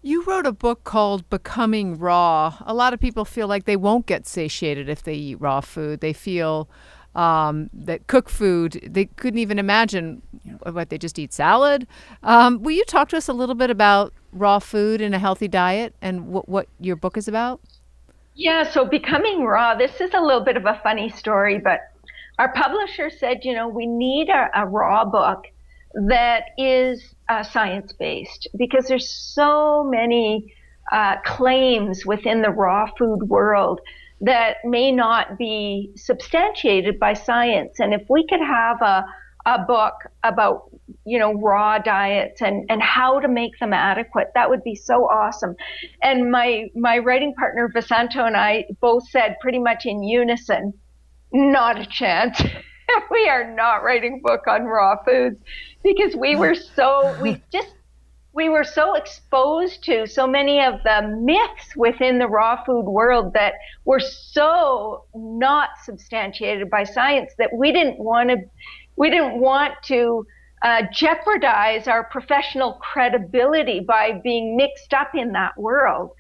You wrote a book called Becoming Raw. A lot of people feel like they won't get satiated if they eat raw food. They feel that cooked food, they couldn't even imagine what they just eat salad. Will you talk to us a little bit about raw food and a healthy diet and what your book is about? Yeah, so Becoming Raw, this is a little bit of a funny story, but our publisher said, we need a raw book that is science-based because there's so many claims within the raw food world that may not be substantiated by science. And if we could have a book about, raw diets and how to make them adequate, that would be so awesome. And my writing partner, Visanto, and I both said pretty much in unison, not a chance. We are not writing a book on raw foods because we were so exposed to so many of the myths within the raw food world that were so not substantiated by science that we didn't want to jeopardize our professional credibility by being mixed up in that world.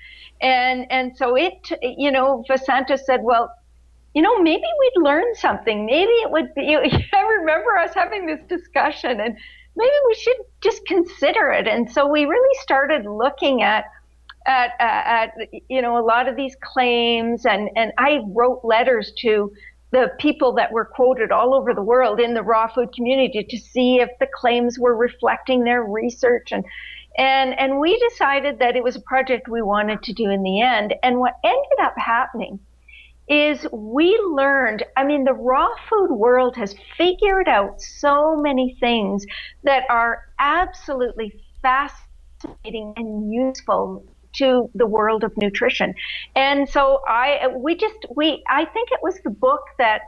And so Vasanta said, well, maybe we'd learn something. Maybe it would be, I remember us having this discussion and maybe we should just consider it. And so we really started looking at a lot of these claims and I wrote letters to the people that were quoted all over the world in the raw food community to see if the claims were reflecting their research and we decided that it was a project we wanted to do in the end. And what ended up happening is we learned, the raw food world has figured out so many things that are absolutely fascinating and useful to the world of nutrition. And so I think it was the book that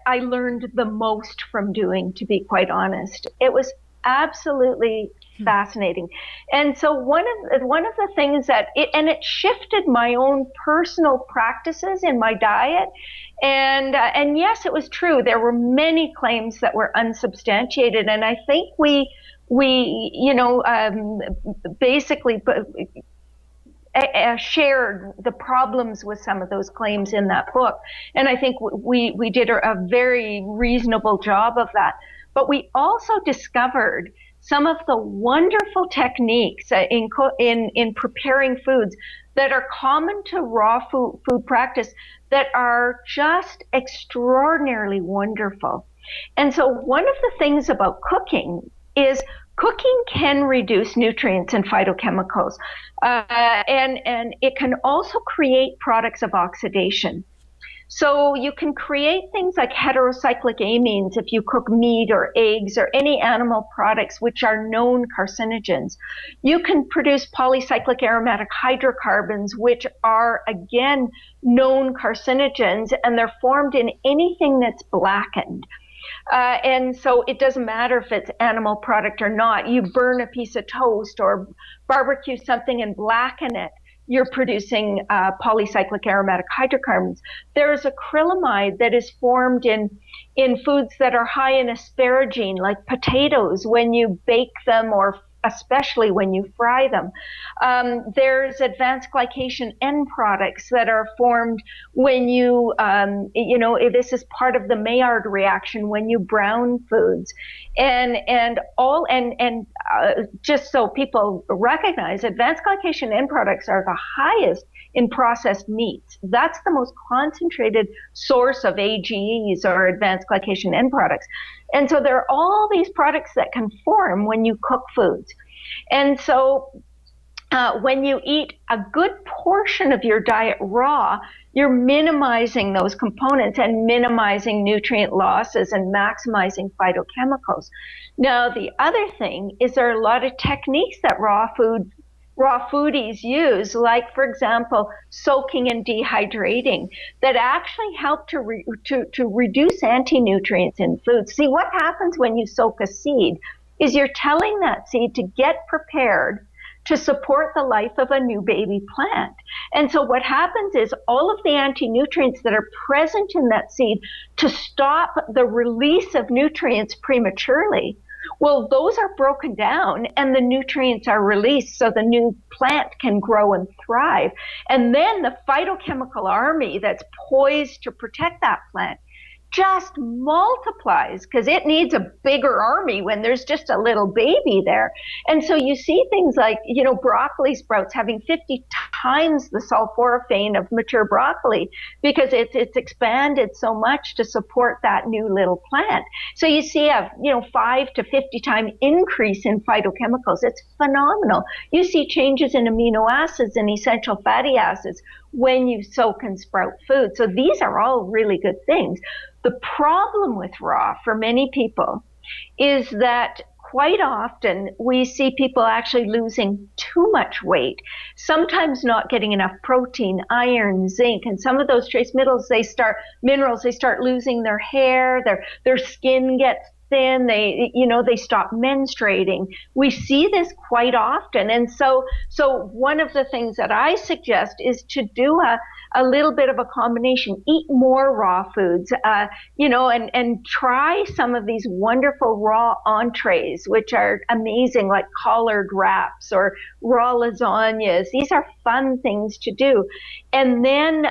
I learned the most from doing, to be quite honest. It was absolutely fascinating. And so one of the things that it shifted my own personal practices in my diet. And yes, it was true. There were many claims that were unsubstantiated. And I think we basically shared the problems with some of those claims in that book. And I think we did a very reasonable job of that. But we also discovered some of the wonderful techniques in preparing foods that are common to raw food practice that are just extraordinarily wonderful. And so one of the things about cooking is cooking can reduce nutrients and phytochemicals, and it can also create products of oxidation. So you can create things like heterocyclic amines if you cook meat or eggs or any animal products which are known carcinogens. You can produce polycyclic aromatic hydrocarbons, which are, again, known carcinogens, and they're formed in anything that's blackened. And so it doesn't matter if it's animal product or not. You burn a piece of toast or barbecue something and blacken it, you're producing polycyclic aromatic hydrocarbons. There is acrylamide that is formed in foods that are high in asparagine, like potatoes, when you bake them or especially when you fry them. There's advanced glycation end products that are formed when this is part of the Maillard reaction when you brown foods. And just so people recognize, advanced glycation end products are the highest in processed meats. That's the most concentrated source of AGEs, or advanced glycation end products. And so there are all these products that can form when you cook foods. And so when you eat a good portion of your diet raw, you're minimizing those components and minimizing nutrient losses and maximizing phytochemicals. Now, the other thing is there are a lot of techniques that raw foodies use, like, for example, soaking and dehydrating, that actually help to reduce anti-nutrients in foods. See, what happens when you soak a seed is you're telling that seed to get prepared to support the life of a new baby plant. And so what happens is all of the anti-nutrients that are present in that seed, to stop the release of nutrients prematurely, Well, those are broken down and the nutrients are released so the new plant can grow and thrive. And then the phytochemical army that's poised to protect that plant just multiplies because it needs a bigger army when there's just a little baby there. And so you see things like, broccoli sprouts having 50 times the sulforaphane of mature broccoli because it's expanded so much to support that new little plant. So you see a 5 to 50 time increase in phytochemicals. It's phenomenal. You see changes in amino acids and essential fatty acids when you soak and sprout food. So these are all really good things. The problem with raw for many people is that quite often we see people actually losing too much weight, sometimes not getting enough protein, iron, zinc, and some of those trace minerals, they start losing their hair, their skin gets thin, they stop menstruating. We see this quite often. And so one of the things that I suggest is to do a little bit of a combination, eat more raw foods, and try some of these wonderful raw entrees, which are amazing, like collard wraps or raw lasagnas. These are fun things to do. And then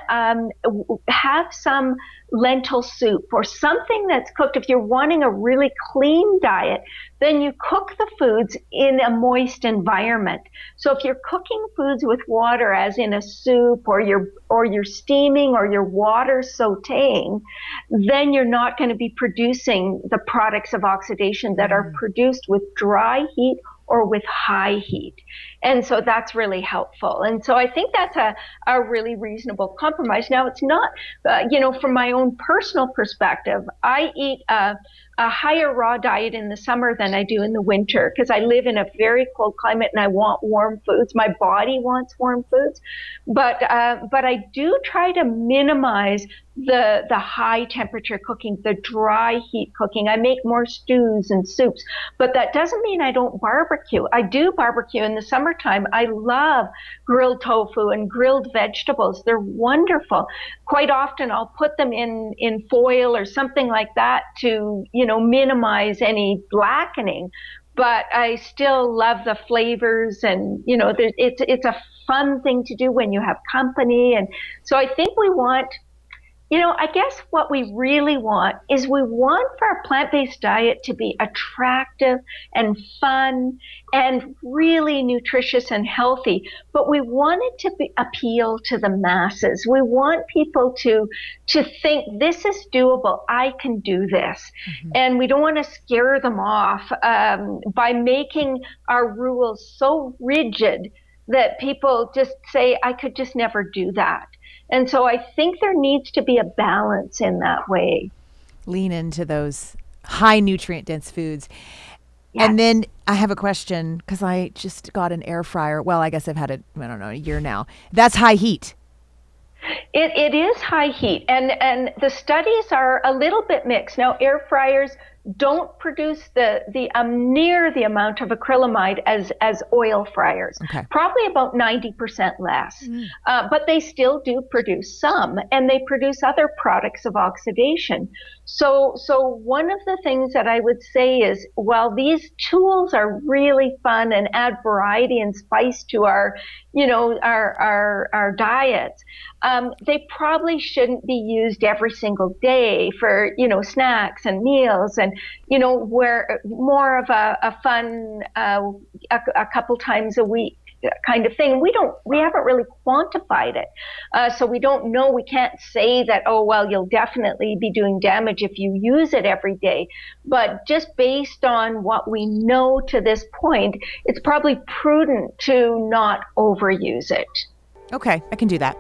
have some lentil soup or something that's cooked. If you're wanting a really clean diet, then you cook the foods in a moist environment. So if you're cooking foods with water, as in a soup, or you're steaming or you're water sauteing, then you're not going to be producing the products of oxidation that are produced with dry heat or with high heat. And so that's really helpful. And so I think that's a really reasonable compromise. Now, it's not, from my own personal perspective, I eat a higher raw diet in the summer than I do in the winter because I live in a very cold climate and I want warm foods. My body wants warm foods, but I do try to minimize the high temperature cooking, the dry heat cooking. I make more stews and soups, but that doesn't mean I don't barbecue. I do barbecue in the summertime. I love grilled tofu and grilled vegetables. They're wonderful. Quite often I'll put them in foil or something like that to, minimize any blackening. But I still love the flavors and, it's a fun thing to do when you have company. And so I think we want, I guess what we really want is we want for a plant-based diet to be attractive and fun and really nutritious and healthy, but we want it to appeal to the masses. We want people to think this is doable. I can do this. Mm-hmm. And we don't want to scare them off by making our rules so rigid that people just say, I could just never do that. And so I think there needs to be a balance in that way. Lean into those high nutrient dense foods. Yes. And then I have a question because I just got an air fryer. Well, I guess I've had it, a year now. That's high heat. It is high heat. And the studies are a little bit mixed. Now, air fryers don't produce the near the amount of acrylamide as oil fryers. Okay. Probably about 90% less. But they still do produce some, and they produce other products of oxidation. So one of the things that I would say is, while these tools are really fun and add variety and spice to our diets, they probably shouldn't be used every single day for, snacks and meals and, where more of a fun, a couple times a week kind of thing. We haven't really quantified it. So we don't know, we can't say that, oh, well, you'll definitely be doing damage if you use it every day. But just based on what we know to this point, it's probably prudent to not overuse it. Okay, I can do that.